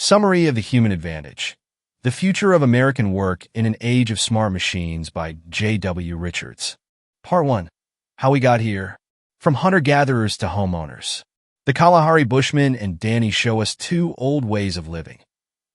Summary of the Human Advantage. The Future of American Work in an Age of Smart Machines by J.W. Richards. Part 1. How We Got Here. From hunter-gatherers to homeowners. The Kalahari Bushmen and Danny show us two old ways of living: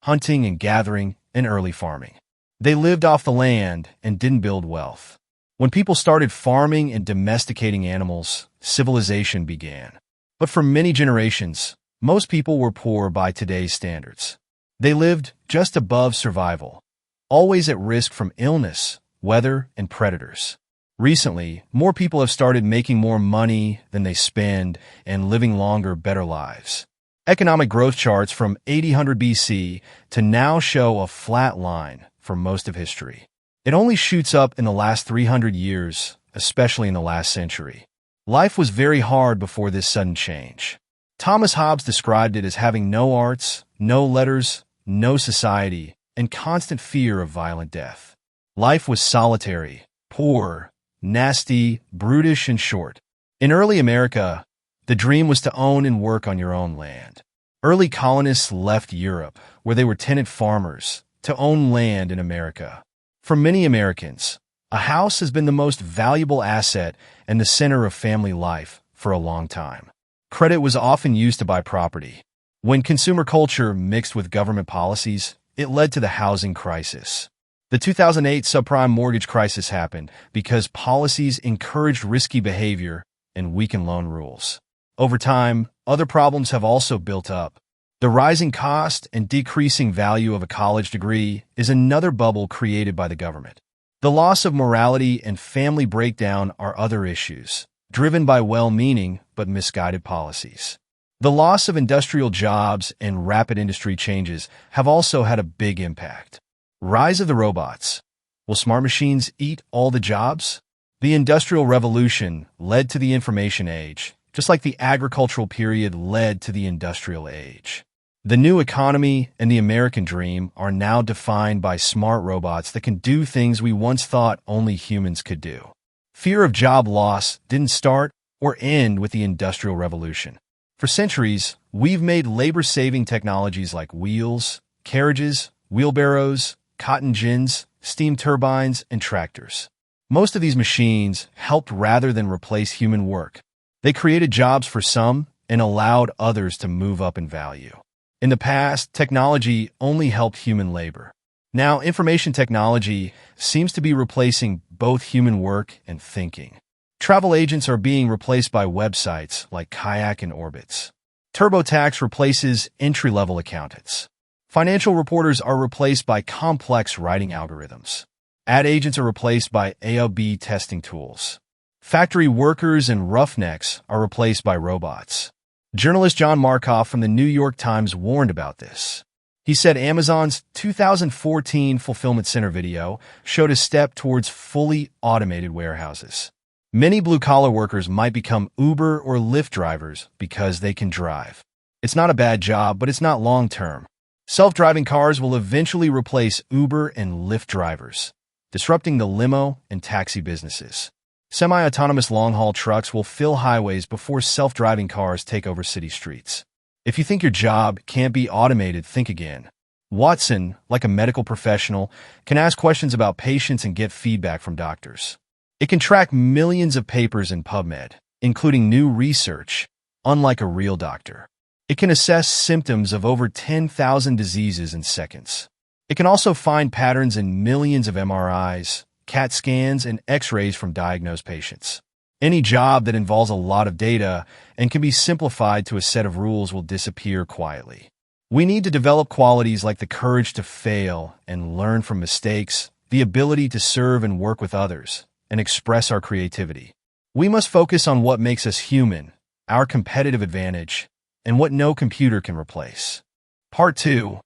hunting and gathering and early farming. They lived off the land and didn't build wealth. When people started farming and domesticating animals, civilization began. But for many generations, most people were poor by today's standards. They lived just above survival, always at risk from illness, weather, and predators. Recently, more people have started making more money than they spend and living longer, better lives. Economic growth charts from 800 BC to now show a flat line for most of history. It only shoots up in the last 300 years, especially in the last century. Life was very hard before this sudden change. Thomas Hobbes described it as having no arts, no letters, no society, and constant fear of violent death. Life was solitary, poor, nasty, brutish, and short. In early America, the dream was to own and work on your own land. Early colonists left Europe, where they were tenant farmers, to own land in America. For many Americans, a house has been the most valuable asset and the center of family life for a long time. Credit was often used to buy property. When consumer culture mixed with government policies, it led to the housing crisis. The 2008 subprime mortgage crisis happened because policies encouraged risky behavior and weakened loan rules. Over time, other problems have also built up. The rising cost and decreasing value of a college degree is another bubble created by the government. The loss of morality and family breakdown are other issues, driven by well-meaning but misguided policies. The loss of industrial jobs and rapid industry changes have also had a big impact. Rise of the robots. Will smart machines eat all the jobs? The Industrial Revolution led to the information age, just like the agricultural period led to the industrial age. The new economy and the American dream are now defined by smart robots that can do things we once thought only humans could do. Fear of job loss didn't start or end with the Industrial Revolution. For centuries, we've made labor-saving technologies like wheels, carriages, wheelbarrows, cotton gins, steam turbines, and tractors. Most of these machines helped rather than replace human work. They created jobs for some and allowed others to move up in value. In the past, technology only helped human labor. Now, information technology seems to be replacing both human work and thinking. Travel agents are being replaced by websites like Kayak and Orbitz. TurboTax replaces entry-level accountants. Financial reporters are replaced by complex writing algorithms. Ad agents are replaced by A/B testing tools. Factory workers and roughnecks are replaced by robots. Journalist John Markoff from the New York Times warned about this. He said Amazon's 2014 Fulfillment Center video showed a step towards fully automated warehouses. Many blue-collar workers might become Uber or Lyft drivers because they can drive. It's not a bad job, but it's not long-term. Self-driving cars will eventually replace Uber and Lyft drivers, disrupting the limo and taxi businesses. Semi-autonomous long-haul trucks will fill highways before self-driving cars take over city streets. If you think your job can't be automated, think again. Watson, like a medical professional, can ask questions about patients and get feedback from doctors. It can track millions of papers in PubMed, including new research, unlike a real doctor. It can assess symptoms of over 10,000 diseases in seconds. It can also find patterns in millions of MRIs, CAT scans, and X-rays from diagnosed patients. Any job that involves a lot of data and can be simplified to a set of rules will disappear quietly. We need to develop qualities like the courage to fail and learn from mistakes, the ability to serve and work with others, and express our creativity. We must focus on what makes us human, our competitive advantage, and what no computer can replace. Part 2.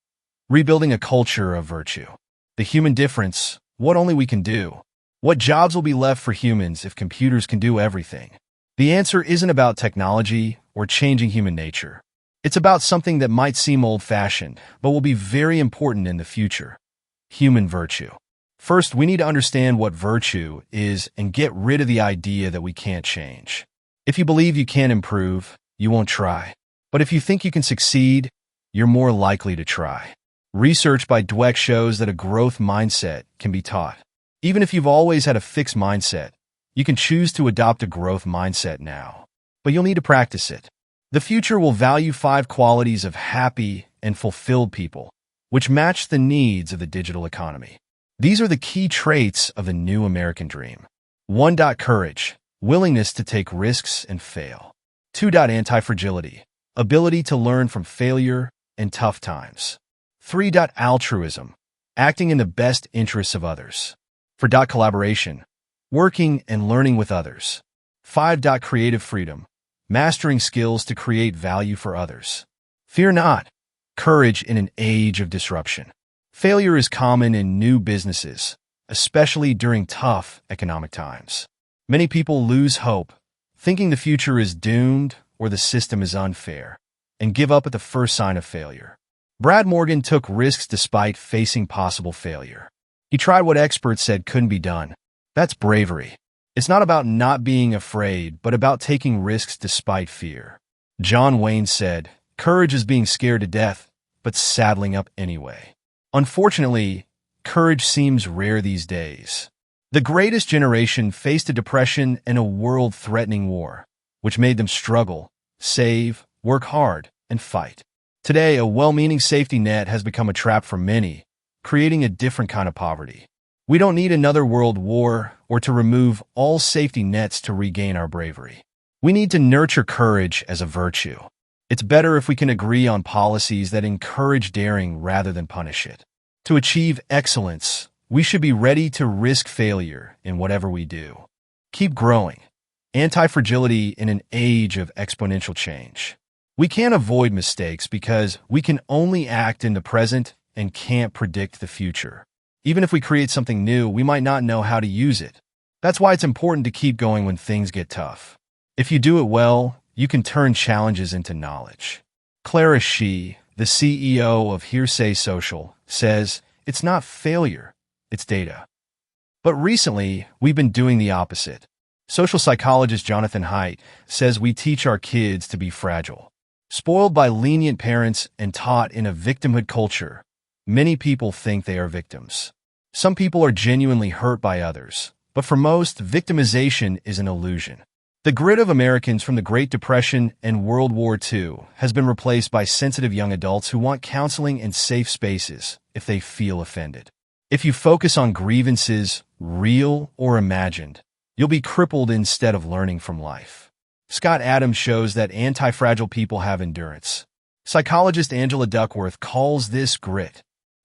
Rebuilding a culture of virtue. The human difference, what only we can do. What jobs will be left for humans if computers can do everything? The answer isn't about technology or changing human nature. It's about something that might seem old-fashioned, but will be very important in the future: human virtue. First, we need to understand what virtue is and get rid of the idea that we can't change. If you believe you can't improve, you won't try. But if you think you can succeed, you're more likely to try. Research by Dweck shows that a growth mindset can be taught. Even if you've always had a fixed mindset, you can choose to adopt a growth mindset now. But you'll need to practice it. The future will value 5 qualities of happy and fulfilled people, which match the needs of the digital economy. These are the key traits of the new American dream. 1. Courage, willingness to take risks and fail. 2. Anti-fragility, ability to learn from failure and tough times. 3. Altruism, acting in the best interests of others. 4. Collaboration, working and learning with others. 5. Creative freedom, mastering skills to create value for others. Fear not, courage in an age of disruption. Failure is common in new businesses, especially during tough economic times. Many people lose hope, thinking the future is doomed or the system is unfair, and give up at the first sign of failure. Brad Morgan took risks despite facing possible failure. He tried what experts said couldn't be done. That's bravery. It's not about not being afraid, but about taking risks despite fear. John Wayne said, "Courage is being scared to death, but saddling up anyway." Unfortunately, courage seems rare these days. The greatest generation faced a depression and a world-threatening war, which made them struggle, save, work hard, and fight. Today, a well-meaning safety net has become a trap for many, creating a different kind of poverty. We don't need another world war or to remove all safety nets to regain our bravery. We need to nurture courage as a virtue. It's better if we can agree on policies that encourage daring rather than punish it. To achieve excellence, we should be ready to risk failure in whatever we do. Keep growing. Anti-fragility in an age of exponential change. We can't avoid mistakes because we can only act in the present and can't predict the future. Even if we create something new, we might not know how to use it. That's why it's important to keep going when things get tough. If you do it well, you can turn challenges into knowledge. Clara Shih, the CEO of Hearsay Social, says, "It's not failure, it's data." But recently, we've been doing the opposite. Social psychologist Jonathan Haidt says we teach our kids to be fragile. Spoiled by lenient parents and taught in a victimhood culture, many people think they are victims. Some people are genuinely hurt by others, but for most, victimization is an illusion. The grit of Americans from the Great Depression and World War II has been replaced by sensitive young adults who want counseling and safe spaces if they feel offended. If you focus on grievances, real or imagined, you'll be crippled instead of learning from life. Scott Adams shows that anti-fragile people have endurance. Psychologist Angela Duckworth calls this grit.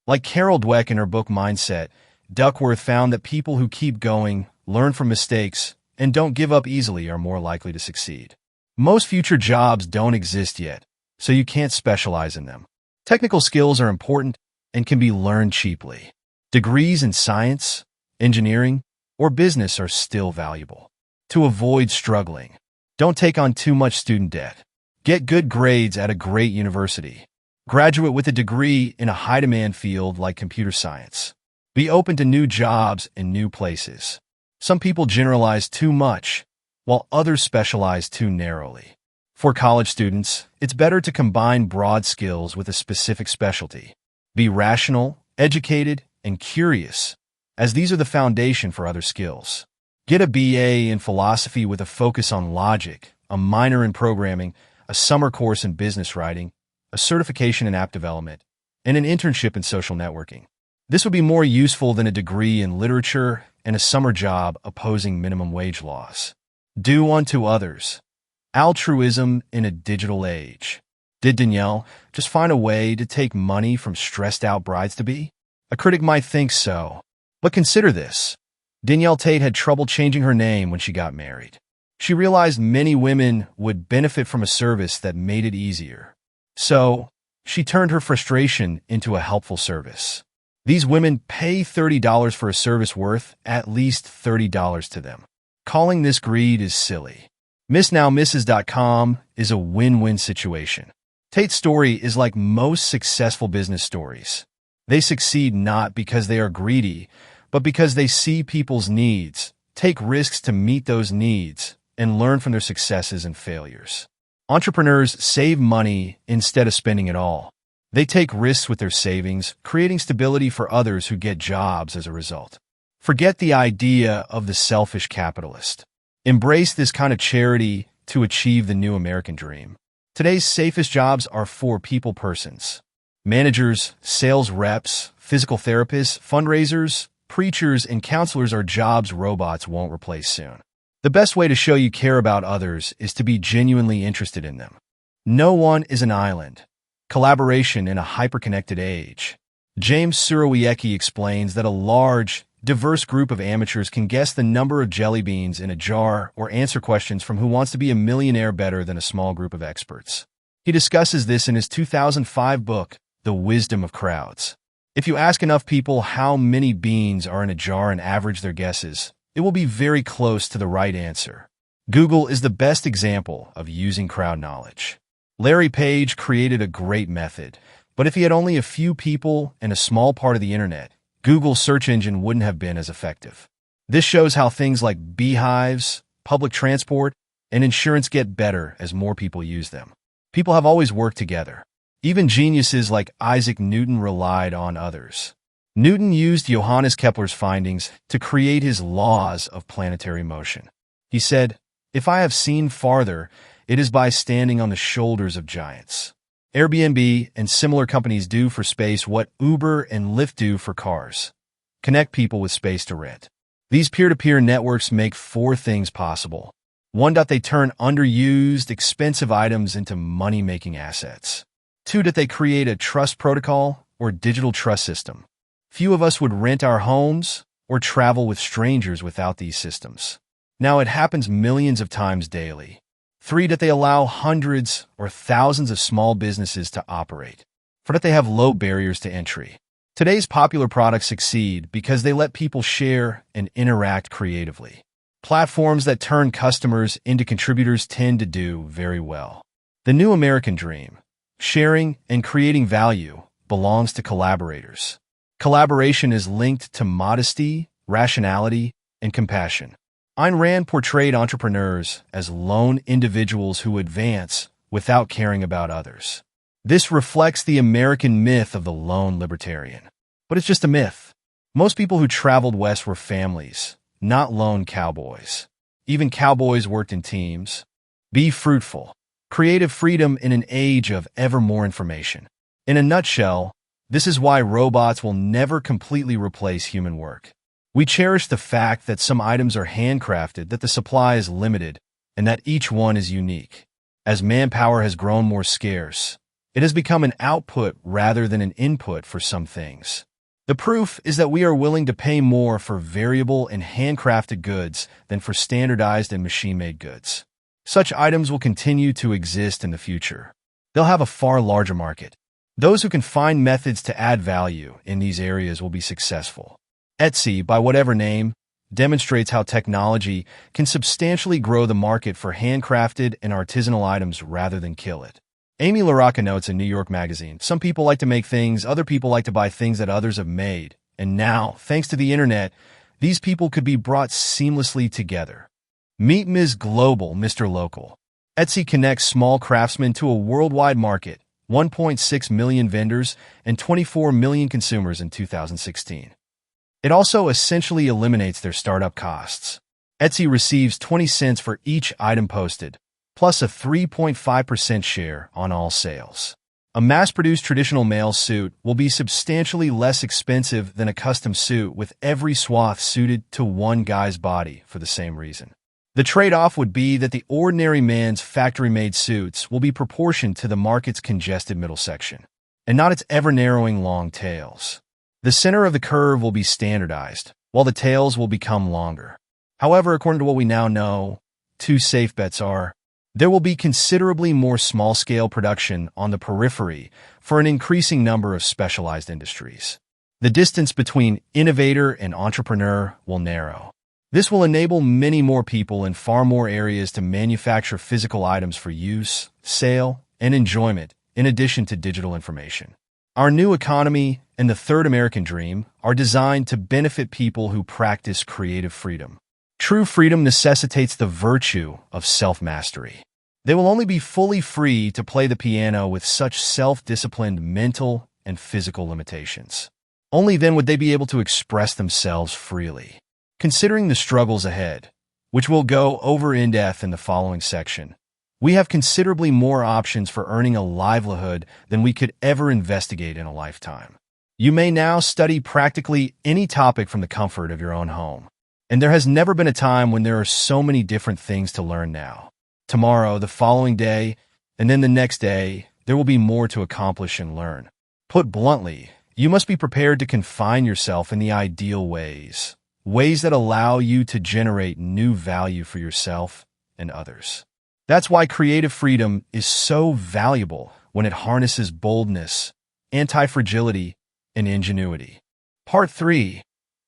Like Carol Dweck in her book Mindset, Duckworth found that people who keep going, learn from mistakes, and don't give up easily are more likely to succeed. Most future jobs don't exist yet, so you can't specialize in them. Technical skills are important and can be learned cheaply. Degrees in science, engineering, or business are still valuable. To avoid struggling, don't take on too much student debt. Get good grades at a great university. Graduate with a degree in a high-demand field like computer science. Be open to new jobs and new places. Some people generalize too much, while others specialize too narrowly. For college students, it's better to combine broad skills with a specific specialty. Be rational, educated, and curious, as these are the foundation for other skills. Get a BA in philosophy with a focus on logic, a minor in programming, a summer course in business writing, a certification in app development, and an internship in social networking. This would be more useful than a degree in literature and a summer job opposing minimum wage laws. Do unto others. Altruism in a digital age. Did Danielle just find a way to take money from stressed-out brides-to-be? A critic might think so, but consider this. Danielle Tate had trouble changing her name when she got married. She realized many women would benefit from a service that made it easier. So, she turned her frustration into a helpful service. These women pay $30 for a service worth at least $30 to them. Calling this greed is silly. MissNowMisses.com is a win-win situation. Tate's story is like most successful business stories. They succeed not because they are greedy, but because they see people's needs, take risks to meet those needs, and learn from their successes and failures. Entrepreneurs save money instead of spending it all. They take risks with their savings, creating stability for others who get jobs as a result. Forget the idea of the selfish capitalist. Embrace this kind of charity to achieve the new American dream. Today's safest jobs are for people persons. Managers, sales reps, physical therapists, fundraisers, preachers, and counselors are jobs robots won't replace soon. The best way to show you care about others is to be genuinely interested in them. No one is an island. Collaboration in a hyper-connected age. James Surowiecki explains that a large, diverse group of amateurs can guess the number of jelly beans in a jar or answer questions from Who Wants to Be a Millionaire better than a small group of experts. He discusses this in his 2005 book, The Wisdom of Crowds. If you ask enough people how many beans are in a jar and average their guesses, it will be very close to the right answer. Google is the best example of using crowd knowledge. Larry Page created a great method, but if he had only a few people and a small part of the internet, Google's search engine wouldn't have been as effective. This shows how things like beehives, public transport, and insurance get better as more people use them. People have always worked together. Even geniuses like Isaac Newton relied on others. Newton used Johannes Kepler's findings to create his laws of planetary motion. He said, "If I have seen farther, it is by standing on the shoulders of giants." Airbnb and similar companies do for space what Uber and Lyft do for cars. Connect people with space to rent. These peer-to-peer networks make four things possible. 1. They turn underused, expensive items into money-making assets. 2. They create a trust protocol or digital trust system. Few of us would rent our homes or travel with strangers without these systems. Now it happens millions of times daily. 3. They allow hundreds or thousands of small businesses to operate. 4. They have low barriers to entry. Today's popular products succeed because they let people share and interact creatively. Platforms that turn customers into contributors tend to do very well. The new American dream, sharing and creating value, belongs to collaborators. Collaboration is linked to modesty, rationality, and compassion. Ayn Rand portrayed entrepreneurs as lone individuals who advance without caring about others. This reflects the American myth of the lone libertarian. But it's just a myth. Most people who traveled west were families, not lone cowboys. Even cowboys worked in teams. Be fruitful. Creative freedom in an age of ever more information. In a nutshell, this is why robots will never completely replace human work. We cherish the fact that some items are handcrafted, that the supply is limited, and that each one is unique. As manpower has grown more scarce, it has become an output rather than an input for some things. The proof is that we are willing to pay more for variable and handcrafted goods than for standardized and machine-made goods. Such items will continue to exist in the future. They'll have a far larger market. Those who can find methods to add value in these areas will be successful. Etsy, by whatever name, demonstrates how technology can substantially grow the market for handcrafted and artisanal items rather than kill it. Amy LaRocca notes in New York Magazine, "Some people like to make things, other people like to buy things that others have made. And now, thanks to the internet, these people could be brought seamlessly together. Meet Ms. Global, Mr. Local." Etsy connects small craftsmen to a worldwide market, 1.6 million vendors, and 24 million consumers in 2016. It also essentially eliminates their startup costs. Etsy receives 20 cents for each item posted, plus a 3.5% share on all sales. A mass-produced traditional male suit will be substantially less expensive than a custom suit with every swath suited to one guy's body for the same reason. The trade-off would be that the ordinary man's factory-made suits will be proportioned to the market's congested middle section, and not its ever-narrowing long tails. The center of the curve will be standardized, while the tails will become longer. However, according to what we now know, two safe bets are: there will be considerably more small-scale production on the periphery for an increasing number of specialized industries. The distance between innovator and entrepreneur will narrow. This will enable many more people in far more areas to manufacture physical items for use, sale, and enjoyment, in addition to digital information. Our new economy and the third American dream are designed to benefit people who practice creative freedom. True freedom necessitates the virtue of self-mastery. They will only be fully free to play the piano with such self-disciplined mental and physical limitations. Only then would they be able to express themselves freely. Considering the struggles ahead, which we'll go over in depth in the following section, we have considerably more options for earning a livelihood than we could ever investigate in a lifetime. You may now study practically any topic from the comfort of your own home. And there has never been a time when there are so many different things to learn now. Tomorrow, the following day, and then the next day, there will be more to accomplish and learn. Put bluntly, you must be prepared to confine yourself in the ideal ways that allow you to generate new value for yourself and others. That's why creative freedom is so valuable when it harnesses boldness, anti-fragility, and ingenuity. Part 3.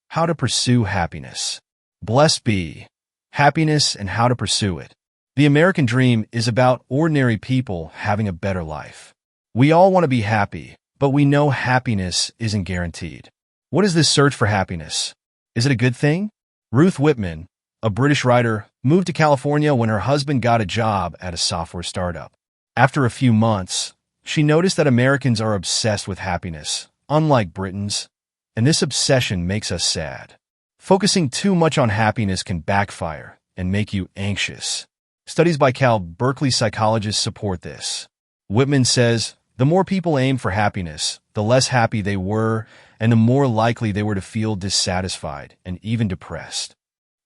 How to pursue happiness. Blessed be happiness and how to pursue it. The American dream is about ordinary people having a better life. We all want to be happy, but we know happiness isn't guaranteed. What is this search for happiness? Is it a good thing? Ruth Whitman, a British writer, moved to California when her husband got a job at a software startup. After a few months, she noticed that Americans are obsessed with happiness, unlike Britons, and this obsession makes us sad. Focusing too much on happiness can backfire and make you anxious. Studies by Cal Berkeley psychologists support this. Whitman says, the more people aim for happiness, the less happy they were, and the more likely they were to feel dissatisfied and even depressed.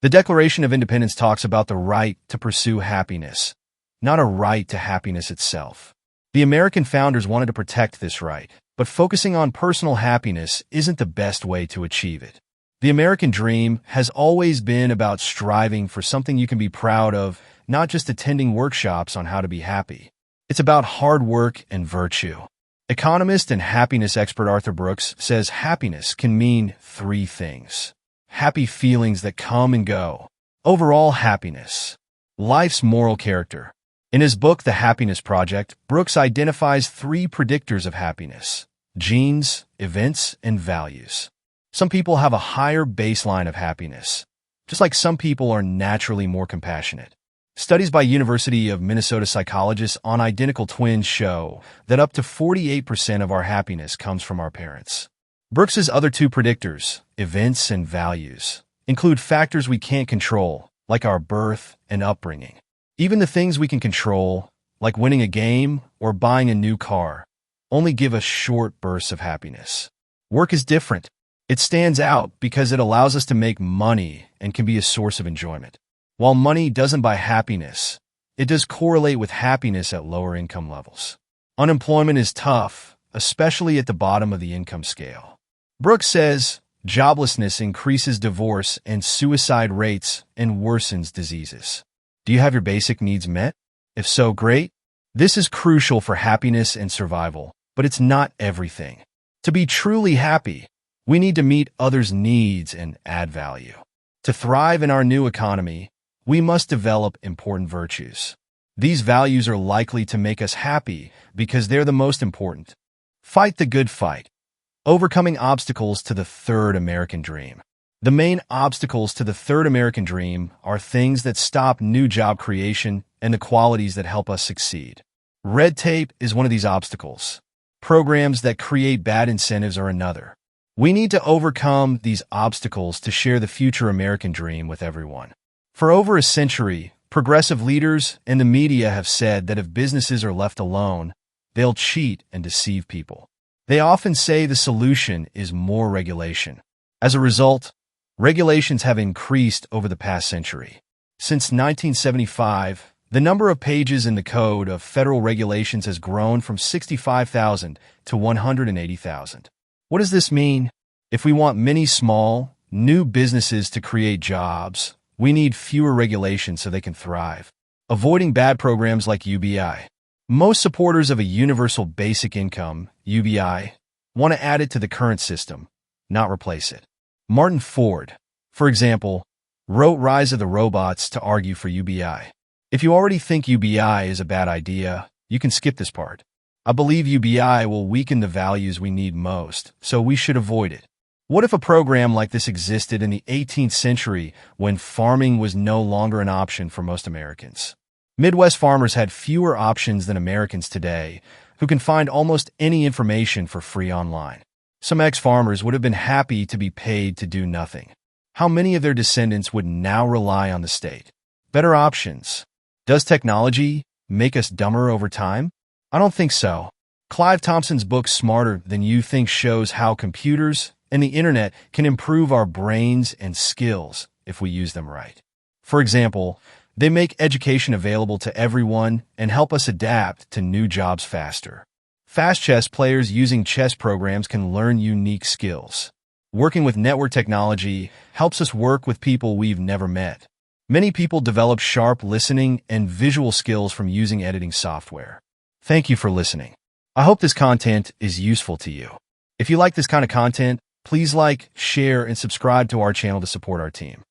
The Declaration of Independence talks about the right to pursue happiness, not a right to happiness itself. The American founders wanted to protect this right, but focusing on personal happiness isn't the best way to achieve it. The American dream has always been about striving for something you can be proud of, not just attending workshops on how to be happy. It's about hard work and virtue. Economist and happiness expert Arthur Brooks says happiness can mean 3 things. Happy feelings that come and go. Overall happiness. Life's moral character. In his book, The Happiness Project, Brooks identifies 3 predictors of happiness: genes, events, and values. Some people have a higher baseline of happiness, just like some people are naturally more compassionate. Studies by University of Minnesota psychologists on identical twins show that up to 48% of our happiness comes from our parents. Brooks's other 2 predictors, events and values, include factors we can't control, like our birth and upbringing. Even the things we can control, like winning a game or buying a new car, only give us short bursts of happiness. Work is different. It stands out because it allows us to make money and can be a source of enjoyment. While money doesn't buy happiness, it does correlate with happiness at lower income levels. Unemployment is tough, especially at the bottom of the income scale. Brooks says, joblessness increases divorce and suicide rates and worsens diseases. Do you have your basic needs met? If so, great. This is crucial for happiness and survival, but it's not everything. To be truly happy, we need to meet others' needs and add value. To thrive in our new economy, we must develop important virtues. These values are likely to make us happy because they're the most important. Fight the good fight. Overcoming obstacles to the 3rd American dream. The main obstacles to the 3rd American dream are things that stop new job creation and the qualities that help us succeed. Red tape is one of these obstacles. Programs that create bad incentives are another. We need to overcome these obstacles to share the future American dream with everyone. For over a century, progressive leaders and the media have said that if businesses are left alone, they'll cheat and deceive people. They often say the solution is more regulation. As a result, regulations have increased over the past century. Since 1975, the number of pages in the Code of Federal Regulations has grown from 65,000 to 180,000. What does this mean? If we want many small, new businesses to create jobs, we need fewer regulations so they can thrive. Avoiding bad programs like UBI. Most supporters of a universal basic income, UBI, want to add it to the current system, not replace it. Martin Ford, for example, wrote Rise of the Robots to argue for UBI. If you already think UBI is a bad idea, you can skip this part. I believe UBI will weaken the values we need most, so we should avoid it. What if a program like this existed in the 18th century when farming was no longer an option for most Americans? Midwest farmers had fewer options than Americans today, who can find almost any information for free online. Some ex-farmers would have been happy to be paid to do nothing. How many of their descendants would now rely on the state? Better options. Does technology make us dumber over time? I don't think so. Clive Thompson's book Smarter Than You Think shows how computers and the internet can improve our brains and skills if we use them right. For example, they make education available to everyone and help us adapt to new jobs faster. Fast chess players using chess programs can learn unique skills. Working with network technology helps us work with people we've never met. Many people develop sharp listening and visual skills from using editing software. Thank you for listening. I hope this content is useful to you. If you like this kind of content, please like, share, and subscribe to our channel to support our team.